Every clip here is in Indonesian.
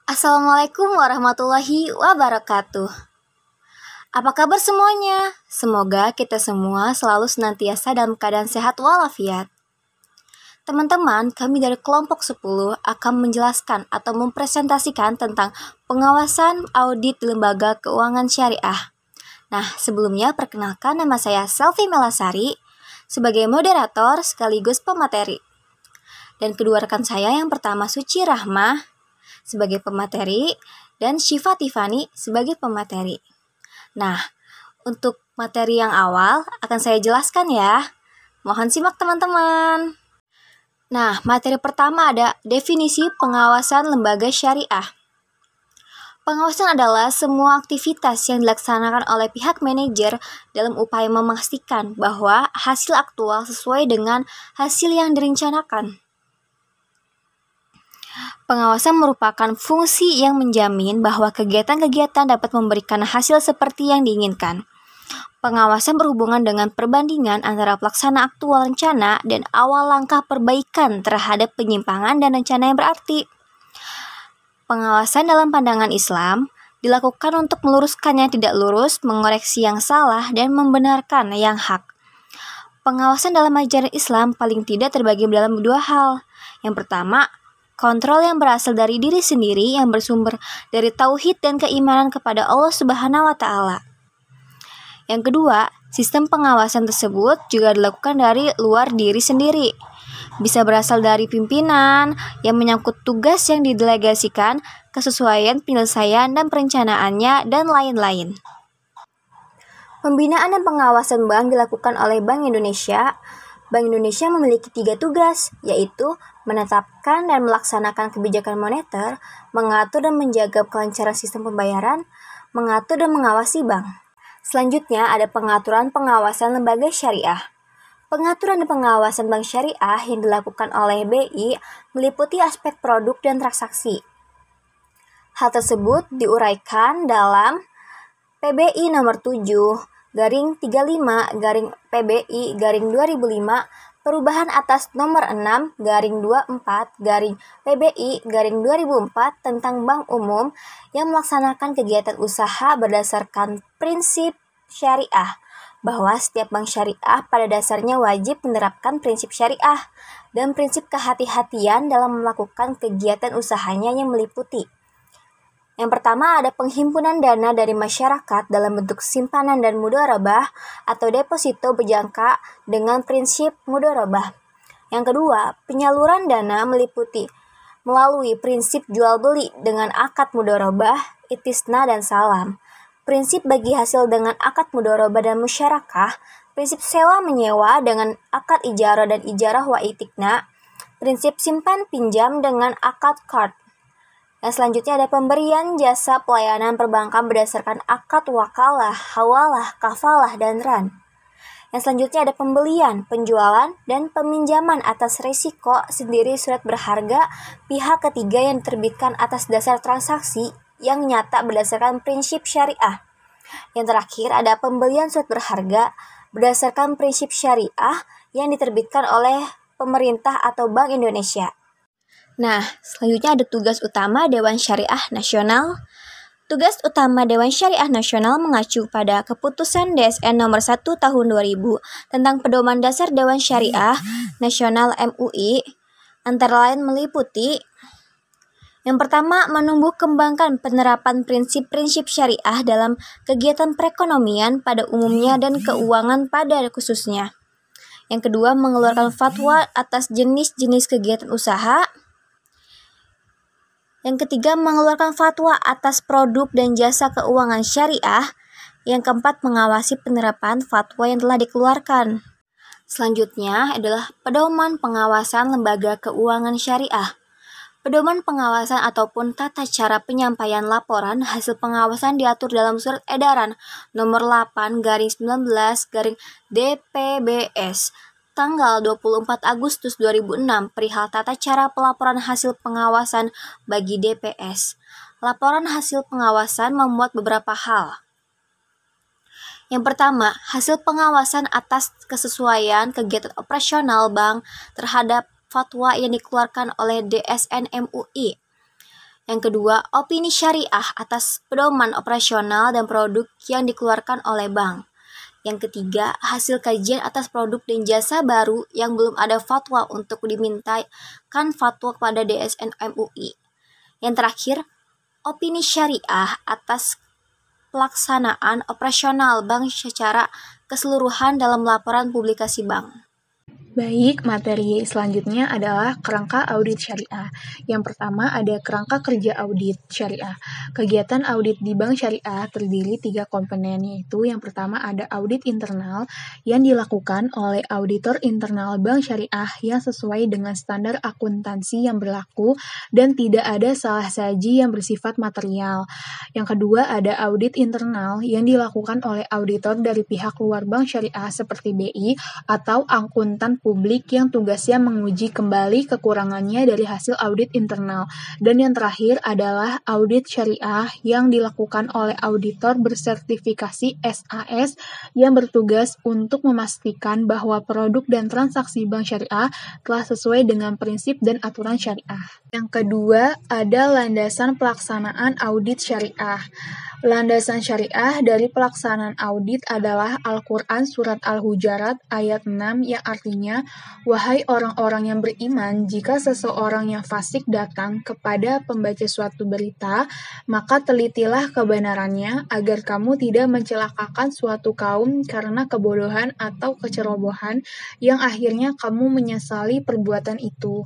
Assalamualaikum warahmatullahi wabarakatuh. Apa kabar semuanya? Semoga kita semua selalu senantiasa dalam keadaan sehat walafiat. Teman-teman, kami dari kelompok 10 akan menjelaskan atau mempresentasikan tentang pengawasan audit lembaga keuangan syariah. Nah, sebelumnya perkenalkan nama saya Selvi Melasari sebagai moderator sekaligus pemateri. Dan kedua rekan saya yang pertama Suci Rahmah sebagai pemateri, dan Syifa Tiffany sebagai pemateri. Nah, untuk materi yang awal akan saya jelaskan ya. Mohon simak teman-teman. Nah, materi pertama ada definisi pengawasan lembaga syariah. Pengawasan adalah semua aktivitas yang dilaksanakan oleh pihak manajer dalam upaya memastikan bahwa hasil aktual sesuai dengan hasil yang direncanakan. Pengawasan merupakan fungsi yang menjamin bahwa kegiatan-kegiatan dapat memberikan hasil seperti yang diinginkan. Pengawasan berhubungan dengan perbandingan antara pelaksana aktual rencana dan awal langkah perbaikan terhadap penyimpangan dan rencana yang berarti. Pengawasan dalam pandangan Islam dilakukan untuk meluruskan yang tidak lurus, mengoreksi yang salah, dan membenarkan yang hak. Pengawasan dalam ajaran Islam paling tidak terbagi dalam dua hal. Yang pertama, kontrol yang berasal dari diri sendiri yang bersumber dari tauhid dan keimanan kepada Allah Subhanahu wa Ta'ala. Yang kedua, sistem pengawasan tersebut juga dilakukan dari luar diri sendiri. Bisa berasal dari pimpinan yang menyangkut tugas yang didelegasikan, kesesuaian penyelesaian dan perencanaannya, dan lain-lain. Pembinaan dan pengawasan bank dilakukan oleh Bank Indonesia. Bank Indonesia memiliki 3 tugas, yaitu menetapkan dan melaksanakan kebijakan moneter, mengatur dan menjaga kelancaran sistem pembayaran, mengatur dan mengawasi bank. Selanjutnya ada pengaturan pengawasan lembaga syariah. Pengaturan dan pengawasan bank syariah yang dilakukan oleh BI meliputi aspek produk dan transaksi. Hal tersebut diuraikan dalam PBI nomor 7/35/PBI/2005 perubahan atas nomor 6/24/PBI/2004 tentang bank umum yang melaksanakan kegiatan usaha berdasarkan prinsip syariah, bahwa setiap bank syariah pada dasarnya wajib menerapkan prinsip syariah dan prinsip kehati-hatian dalam melakukan kegiatan usahanya yang meliputi. Yang pertama ada penghimpunan dana dari masyarakat dalam bentuk simpanan dan mudharabah atau deposito berjangka dengan prinsip mudharabah. Yang kedua, penyaluran dana meliputi melalui prinsip jual beli dengan akad mudharabah, istisna dan salam. Prinsip bagi hasil dengan akad mudharabah dan musyarakah, prinsip sewa menyewa dengan akad ijarah dan ijarah wa itikna, prinsip simpan pinjam dengan akad qard. Yang selanjutnya ada pemberian jasa pelayanan perbankan berdasarkan akad wakalah, hawalah, kafalah, dan ran. Yang selanjutnya ada pembelian, penjualan, dan peminjaman atas risiko sendiri surat berharga pihak ketiga yang diterbitkan atas dasar transaksi yang nyata berdasarkan prinsip syariah. Yang terakhir ada pembelian surat berharga berdasarkan prinsip syariah yang diterbitkan oleh pemerintah atau Bank Indonesia. Nah, selanjutnya ada tugas utama Dewan Syariah Nasional. Tugas utama Dewan Syariah Nasional mengacu pada keputusan DSN nomor 1 tahun 2000 tentang pedoman dasar Dewan Syariah Nasional MUI, antara lain meliputi yang pertama, menumbuh kembangkan penerapan prinsip-prinsip syariah dalam kegiatan perekonomian pada umumnya dan keuangan pada khususnya. Yang kedua, mengeluarkan fatwa atas jenis-jenis kegiatan usaha. Yang ketiga, mengeluarkan fatwa atas produk dan jasa keuangan syariah. Yang keempat, mengawasi penerapan fatwa yang telah dikeluarkan. Selanjutnya adalah pedoman pengawasan lembaga keuangan syariah. Pedoman pengawasan ataupun tata cara penyampaian laporan hasil pengawasan diatur dalam Surat Edaran nomor 8/19/DPBS tanggal 24 Agustus 2006 perihal tata cara pelaporan hasil pengawasan bagi DPS. Laporan hasil pengawasan memuat beberapa hal. Yang pertama, hasil pengawasan atas kesesuaian kegiatan operasional bank terhadap fatwa yang dikeluarkan oleh DSN MUI. Yang kedua, opini syariah atas pedoman operasional dan produk yang dikeluarkan oleh bank. Yang ketiga, hasil kajian atas produk dan jasa baru yang belum ada fatwa untuk dimintakan fatwa kepada DSN MUI. Yang terakhir, opini syariah atas pelaksanaan operasional bank secara keseluruhan dalam laporan publikasi bank. Baik, materi selanjutnya adalah kerangka audit syariah. Yang pertama ada kerangka kerja audit syariah. Kegiatan audit di bank syariah terdiri 3 komponen, yaitu yang pertama ada audit internal yang dilakukan oleh auditor internal bank syariah yang sesuai dengan standar akuntansi yang berlaku dan tidak ada salah saji yang bersifat material. Yang kedua ada audit internal yang dilakukan oleh auditor dari pihak luar bank syariah seperti BI atau akuntan publik yang tugasnya menguji kembali kekurangannya dari hasil audit internal. Dan yang terakhir adalah audit syariah yang dilakukan oleh auditor bersertifikasi SAS yang bertugas untuk memastikan bahwa produk dan transaksi bank syariah telah sesuai dengan prinsip dan aturan syariah. Yang kedua ada landasan pelaksanaan audit syariah. Landasan syariah dari pelaksanaan audit adalah Al-Quran Surat Al-Hujarat ayat 6 yang artinya, "Wahai orang-orang yang beriman, jika seseorang yang fasik datang kepada pembaca suatu berita, maka telitilah kebenarannya agar kamu tidak mencelakakan suatu kaum karena kebodohan atau kecerobohan yang akhirnya kamu menyesali perbuatan itu."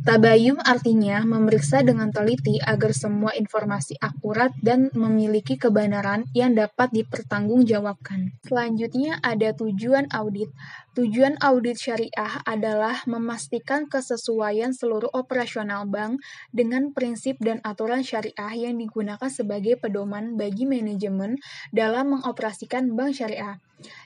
Tabayun artinya memeriksa dengan teliti agar semua informasi akurat dan memiliki kebenaran yang dapat dipertanggungjawabkan. Selanjutnya ada tujuan audit. Tujuan audit syariah adalah memastikan kesesuaian seluruh operasional bank dengan prinsip dan aturan syariah yang digunakan sebagai pedoman bagi manajemen dalam mengoperasikan bank syariah.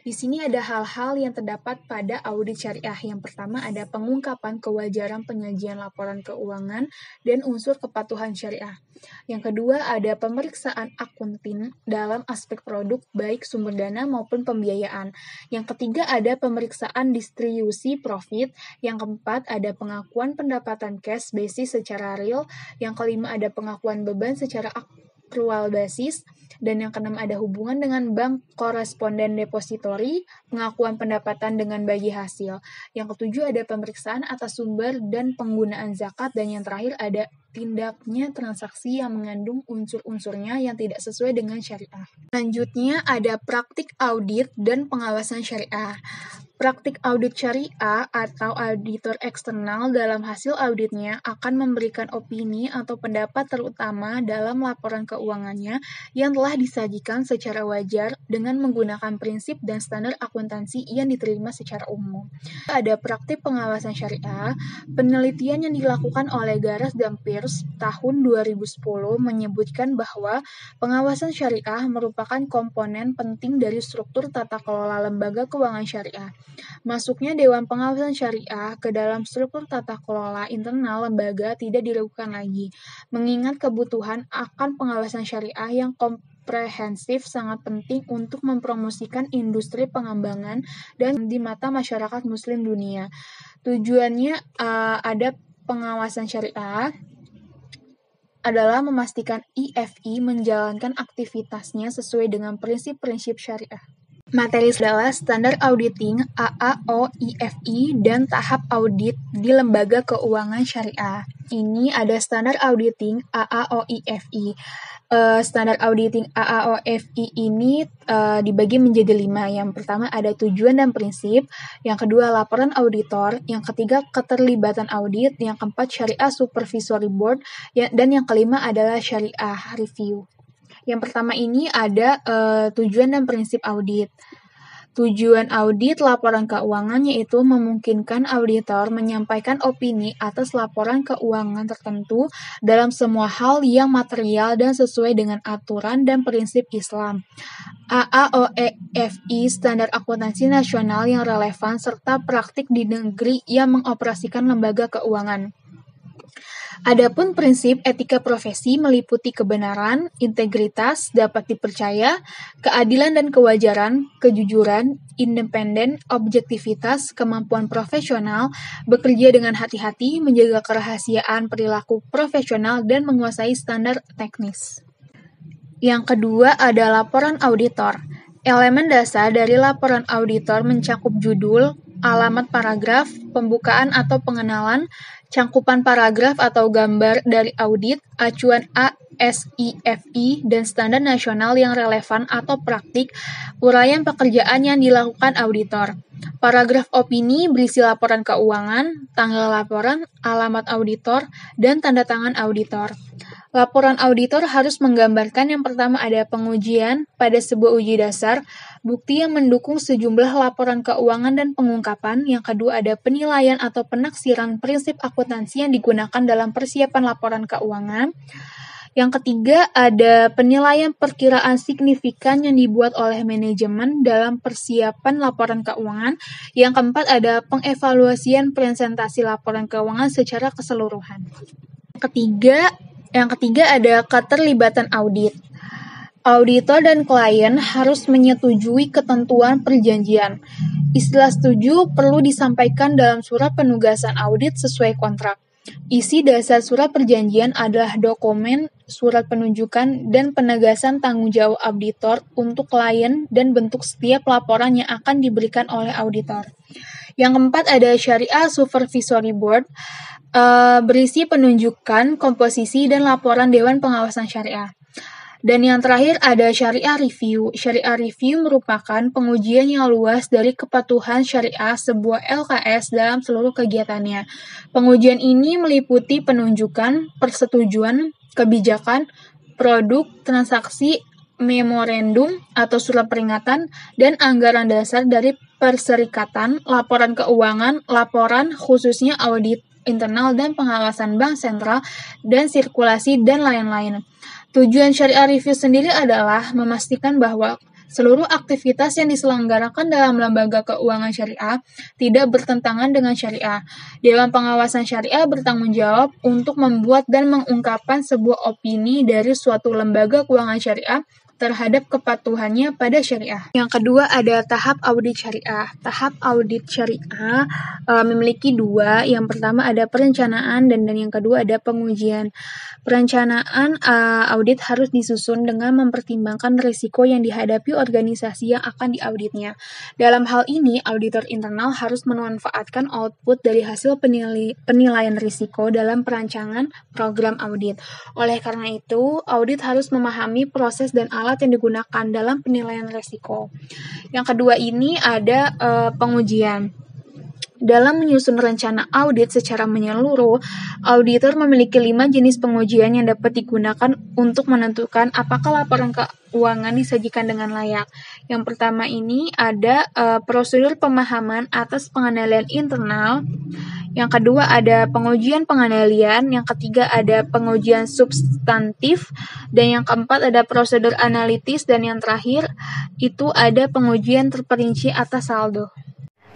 Di sini ada hal-hal yang terdapat pada audit syariah. Yang pertama ada pengungkapan kewajaran penyajian laporan keuangan dan unsur kepatuhan syariah. Yang kedua ada pemeriksaan akunting dalam aspek produk baik sumber dana maupun pembiayaan. Yang ketiga ada pemeriksaan distribusi profit. Yang keempat ada pengakuan pendapatan cash basis secara real. Yang kelima ada pengakuan beban secara accrual basis. Dan yang keenam ada hubungan dengan bank koresponden depository, pengakuan pendapatan dengan bagi hasil. Yang ketujuh ada pemeriksaan atas sumber dan penggunaan zakat. Dan yang terakhir ada tindaknya transaksi yang mengandung unsur-unsurnya yang tidak sesuai dengan syariah. Selanjutnya ada praktik audit dan pengawasan syariah. Praktik audit syariah atau auditor eksternal dalam hasil auditnya akan memberikan opini atau pendapat terutama dalam laporan keuangannya yang telah disajikan secara wajar dengan menggunakan prinsip dan standar akuntansi yang diterima secara umum. Ada praktik pengawasan syariah. Penelitian yang dilakukan oleh Garas dan Pierce tahun 2010 menyebutkan bahwa pengawasan syariah merupakan komponen penting dari struktur tata kelola lembaga keuangan syariah. Masuknya Dewan Pengawasan Syariah ke dalam struktur tata kelola internal lembaga tidak diragukan lagi, mengingat kebutuhan akan pengawasan syariah yang komprehensif sangat penting untuk mempromosikan industri pengembangan dan di mata masyarakat muslim dunia. Tujuannya ada pengawasan syariah adalah memastikan IFI menjalankan aktivitasnya sesuai dengan prinsip-prinsip syariah. Materi adalah standar auditing AAOIFI dan tahap audit di lembaga keuangan syariah. Ini ada standar auditing AAOIFI. Standar auditing AAOIFI ini dibagi menjadi 5. Yang pertama ada tujuan dan prinsip, yang kedua laporan auditor, yang ketiga keterlibatan audit, yang keempat syariah supervisory board, dan yang kelima adalah syariah review. Yang pertama ini ada tujuan dan prinsip audit. Tujuan audit laporan keuangan yaitu memungkinkan auditor menyampaikan opini atas laporan keuangan tertentu dalam semua hal yang material dan sesuai dengan aturan dan prinsip Islam. AAOIFI standar akuntansi nasional yang relevan serta praktik di negeri yang mengoperasikan lembaga keuangan. Adapun prinsip etika profesi meliputi kebenaran, integritas, dapat dipercaya, keadilan dan kewajaran, kejujuran, independen, objektivitas, kemampuan profesional, bekerja dengan hati-hati, menjaga kerahasiaan perilaku profesional, dan menguasai standar teknis. Yang kedua ada laporan auditor. Elemen dasar dari laporan auditor mencakup judul, alamat paragraf, pembukaan atau pengenalan, cangkupan paragraf atau gambar dari audit, acuan ASIFI, dan standar nasional yang relevan atau praktik, uraian pekerjaan yang dilakukan auditor. Paragraf opini berisi laporan keuangan, tanggal laporan, alamat auditor, dan tanda tangan auditor. Laporan auditor harus menggambarkan yang pertama ada pengujian pada sebuah uji dasar, bukti yang mendukung sejumlah laporan keuangan dan pengungkapan. Yang kedua ada penilaian atau penaksiran prinsip akuntansi yang digunakan dalam persiapan laporan keuangan. Yang ketiga ada penilaian perkiraan signifikan yang dibuat oleh manajemen dalam persiapan laporan keuangan. Yang keempat ada pengevaluasian presentasi laporan keuangan secara keseluruhan. Yang ketiga ada keterlibatan audit. Auditor dan klien harus menyetujui ketentuan perjanjian. Istilah setuju perlu disampaikan dalam surat penugasan audit sesuai kontrak. Isi dasar surat perjanjian adalah dokumen, surat penunjukan, dan penegasan tanggung jawab auditor untuk klien dan bentuk setiap laporan yang akan diberikan oleh auditor. Yang keempat ada Syariah Supervisory Board, berisi penunjukan, komposisi, dan laporan Dewan Pengawasan Syariah. Dan yang terakhir ada Syariah Review. Syariah Review merupakan pengujian yang luas dari kepatuhan syariah sebuah LKS dalam seluruh kegiatannya. Pengujian ini meliputi penunjukan, persetujuan, kebijakan, produk, transaksi, memorandum atau surat peringatan, dan anggaran dasar dari perserikatan, laporan keuangan, laporan khususnya audit internal dan pengawasan bank sentral, dan sirkulasi, dan lain-lain. Tujuan Syariah Review sendiri adalah memastikan bahwa seluruh aktivitas yang diselenggarakan dalam lembaga keuangan syariah tidak bertentangan dengan syariah. Dewan Pengawasan Syariah bertanggung jawab untuk membuat dan mengungkapkan sebuah opini dari suatu lembaga keuangan syariah terhadap kepatuhannya pada syariah. Yang kedua ada tahap audit syariah. Tahap audit syariah memiliki dua. Yang pertama ada perencanaan dan yang kedua ada pengujian. Perencanaan audit harus disusun dengan mempertimbangkan risiko yang dihadapi organisasi yang akan diauditnya. Dalam hal ini, auditor internal harus memanfaatkan output dari hasil penilaian risiko dalam perancangan program audit. Oleh karena itu, audit harus memahami proses dan alat yang digunakan dalam penilaian risiko. Yang kedua ini ada pengujian. Dalam menyusun rencana audit secara menyeluruh, auditor memiliki 5 jenis pengujian yang dapat digunakan untuk menentukan apakah laporan keuangan disajikan dengan layak. Yang pertama ini ada prosedur pemahaman atas pengendalian internal. Yang kedua ada pengujian pengendalian. Yang ketiga ada pengujian substantif. Dan yang keempat ada prosedur analitis. Dan yang terakhir itu ada pengujian terperinci atas saldo.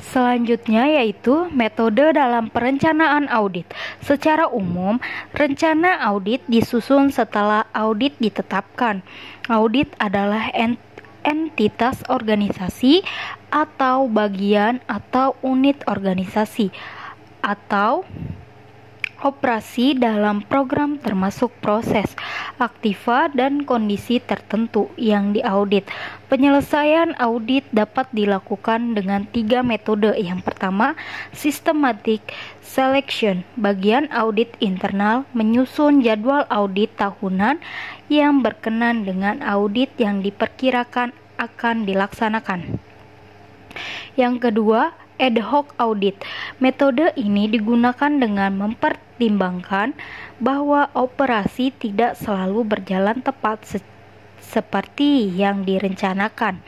Selanjutnya yaitu metode dalam perencanaan audit. Secara umum, rencana audit disusun setelah audit ditetapkan. Audit adalah entitas organisasi atau bagian atau unit organisasi atau operasi dalam program termasuk proses, aktiva, dan kondisi tertentu yang diaudit. Penyelesaian audit dapat dilakukan dengan 3 metode. Yang pertama, systematic selection. Bagian audit internal menyusun jadwal audit tahunan yang berkenan dengan audit yang diperkirakan akan dilaksanakan. Yang kedua, ad hoc audit. Metode ini digunakan dengan mempertimbangkan bahwa operasi tidak selalu berjalan tepat seperti yang direncanakan.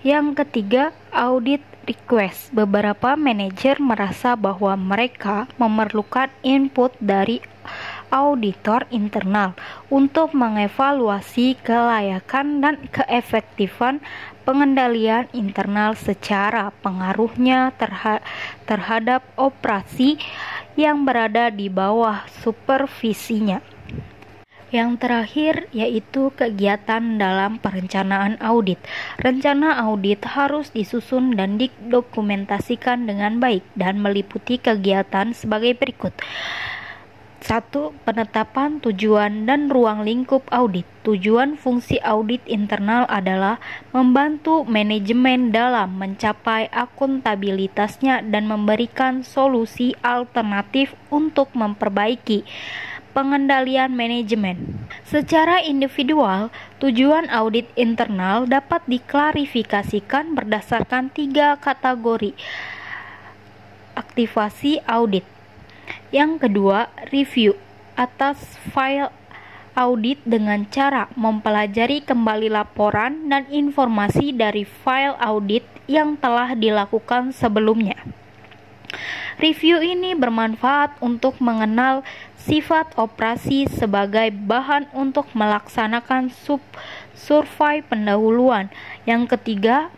Yang ketiga, audit request. Beberapa manajer merasa bahwa mereka memerlukan input dari auditor internal untuk mengevaluasi kelayakan dan keefektifan pengendalian internal secara pengaruhnya terhadap operasi yang berada di bawah supervisinya. Yang terakhir yaitu kegiatan dalam perencanaan audit. Rencana audit harus disusun dan didokumentasikan dengan baik dan meliputi kegiatan sebagai berikut. 1. Penetapan tujuan dan ruang lingkup audit. Tujuan fungsi audit internal adalah membantu manajemen dalam mencapai akuntabilitasnya dan memberikan solusi alternatif untuk memperbaiki pengendalian manajemen. Secara individual, tujuan audit internal dapat diklarifikasikan berdasarkan 3 kategori aktivasi audit. Yang kedua, review atas file audit dengan cara mempelajari kembali laporan dan informasi dari file audit yang telah dilakukan sebelumnya. Review ini bermanfaat untuk mengenal sifat operasi sebagai bahan untuk melaksanakan survei pendahuluan. Yang ketiga,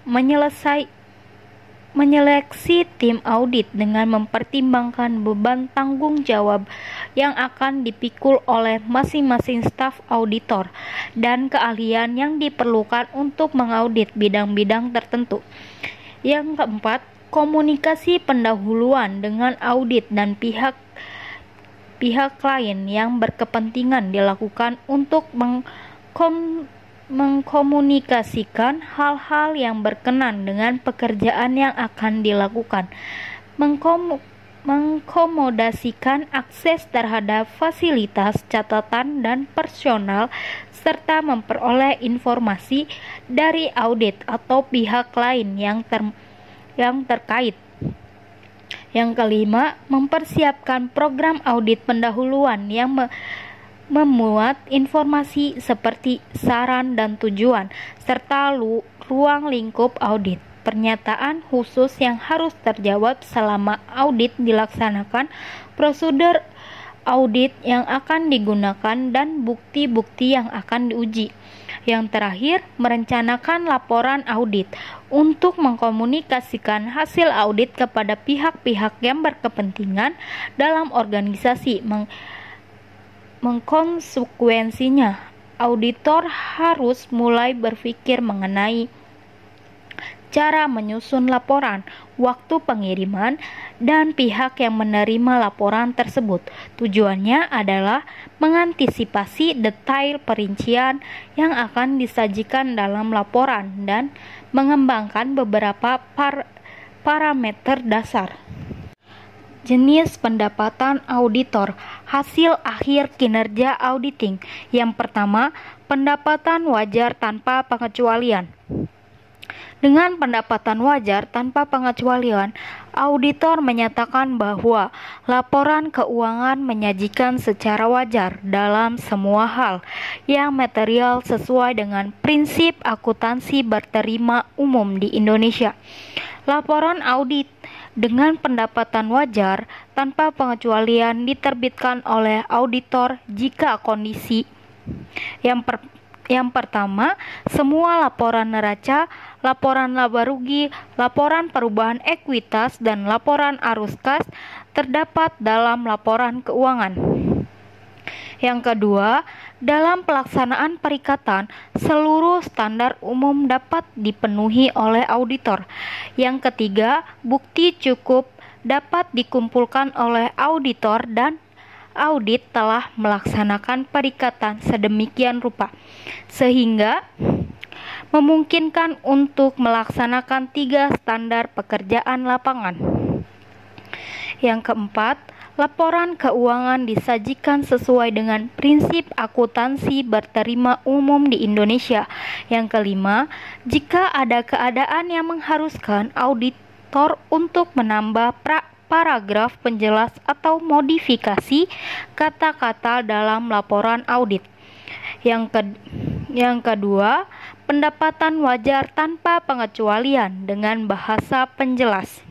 menyeleksi tim audit dengan mempertimbangkan beban tanggung jawab yang akan dipikul oleh masing-masing staf auditor dan keahlian yang diperlukan untuk mengaudit bidang-bidang tertentu. Yang keempat, komunikasi pendahuluan dengan audit dan pihak lain yang berkepentingan dilakukan untuk mengkomunikasikan hal-hal yang berkenan dengan pekerjaan yang akan dilakukan, mengkomodasikan akses terhadap fasilitas, catatan, dan personal, serta memperoleh informasi dari audit atau pihak lain yang terkait. Yang kelima, mempersiapkan program audit pendahuluan yang memuat informasi seperti saran dan tujuan, serta ruang lingkup audit. Pernyataan khusus yang harus terjawab selama audit dilaksanakan, prosedur audit yang akan digunakan, dan bukti-bukti yang akan diuji. Yang terakhir, merencanakan laporan audit untuk mengkomunikasikan hasil audit kepada pihak-pihak yang berkepentingan dalam organisasi. Mengkonsekuensinya, auditor harus mulai berpikir mengenai cara menyusun laporan, waktu pengiriman, dan pihak yang menerima laporan tersebut. Tujuannya adalah mengantisipasi detail perincian yang akan disajikan dalam laporan dan mengembangkan beberapa parameter dasar. Jenis pendapatan auditor, hasil akhir kinerja auditing. Yang pertama, pendapatan wajar tanpa pengecualian. Dengan pendapatan wajar tanpa pengecualian, auditor menyatakan bahwa laporan keuangan menyajikan secara wajar dalam semua hal yang material sesuai dengan prinsip akuntansi berterima umum di Indonesia. Laporan audit dengan pendapatan wajar tanpa pengecualian diterbitkan oleh auditor jika kondisi yang pertama, semua laporan neraca, laporan laba rugi, laporan perubahan ekuitas, dan laporan arus kas terdapat dalam laporan keuangan. Yang kedua, dalam pelaksanaan perikatan, seluruh standar umum dapat dipenuhi oleh auditor. Yang ketiga, bukti cukup dapat dikumpulkan oleh auditor dan audit telah melaksanakan perikatan sedemikian rupa sehingga memungkinkan untuk melaksanakan 3 standar pekerjaan lapangan. Yang keempat, laporan keuangan disajikan sesuai dengan prinsip akuntansi berterima umum di Indonesia. Yang kelima, jika ada keadaan yang mengharuskan auditor untuk menambah paragraf penjelas atau modifikasi kata-kata dalam laporan audit. Yang kedua, pendapatan wajar tanpa pengecualian dengan bahasa penjelas.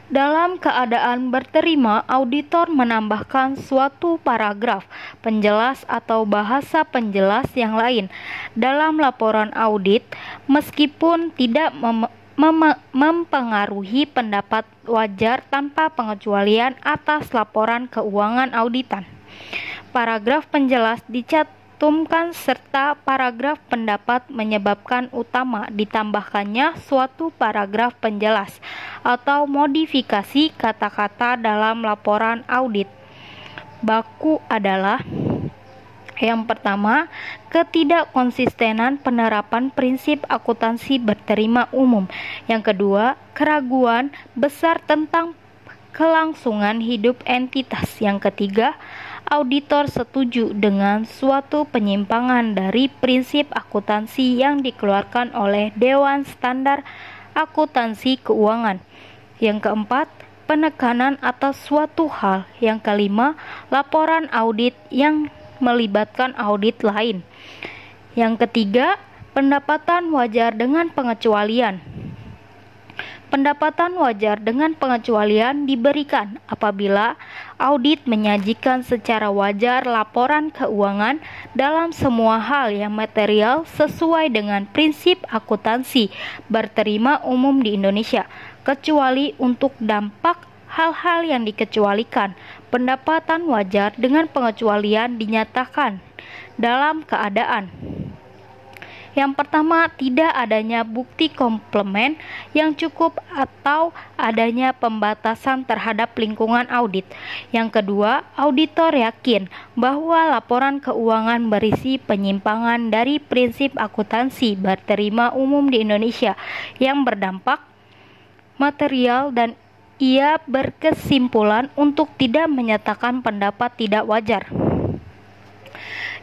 Dalam keadaan berterima, auditor menambahkan suatu paragraf penjelas atau bahasa penjelas yang lain dalam laporan audit meskipun tidak mempengaruhi pendapat wajar tanpa pengecualian atas laporan keuangan auditan. Paragraf penjelas dicantumkan serta paragraf pendapat menyebabkan utama ditambahkannya suatu paragraf penjelas atau modifikasi kata-kata dalam laporan audit. Baku adalah: yang pertama, ketidakkonsistenan penerapan prinsip akuntansi berterima umum. Yang kedua, keraguan besar tentang kelangsungan hidup entitas. Yang ketiga, auditor setuju dengan suatu penyimpangan dari prinsip akuntansi yang dikeluarkan oleh Dewan Standar Akuntansi Keuangan. Yang keempat, penekanan atas suatu hal. Yang kelima, laporan audit yang melibatkan audit lain. Yang ketiga, pendapatan wajar dengan pengecualian. Pendapatan wajar dengan pengecualian diberikan apabila audit menyajikan secara wajar laporan keuangan dalam semua hal yang material sesuai dengan prinsip akuntansi berterima umum di Indonesia, kecuali untuk dampak hal-hal yang dikecualikan. Pendapatan wajar dengan pengecualian dinyatakan dalam keadaan: yang pertama, tidak adanya bukti komplement yang cukup atau adanya pembatasan terhadap lingkungan audit. Yang kedua, auditor yakin bahwa laporan keuangan berisi penyimpangan dari prinsip akuntansi berterima umum di Indonesia yang berdampak material dan ia berkesimpulan untuk tidak menyatakan pendapat tidak wajar.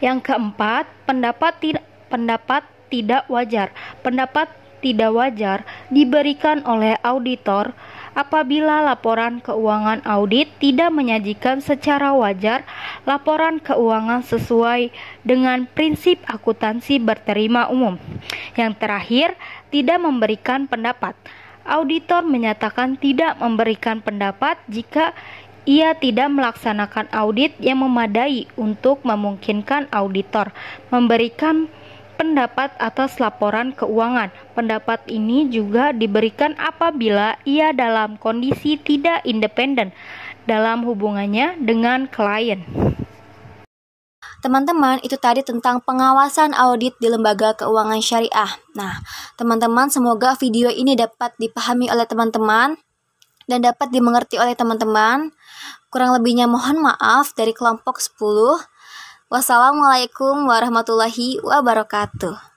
Yang keempat, pendapat tidak wajar. Pendapat tidak wajar diberikan oleh auditor apabila laporan keuangan audit tidak menyajikan secara wajar laporan keuangan sesuai dengan prinsip akuntansi berterima umum. Yang terakhir, tidak memberikan pendapat. Auditor menyatakan tidak memberikan pendapat jika ia tidak melaksanakan audit yang memadai untuk memungkinkan auditor memberikan pendapat atas laporan keuangan. Pendapat ini juga diberikan apabila ia dalam kondisi tidak independen dalam hubungannya dengan klien. Teman-teman, itu tadi tentang pengawasan audit di lembaga keuangan syariah. Nah, teman-teman, semoga video ini dapat dipahami oleh teman-teman dan dapat dimengerti oleh teman-teman. Kurang lebihnya mohon maaf dari kelompok 10. Wassalamualaikum warahmatullahi wabarakatuh.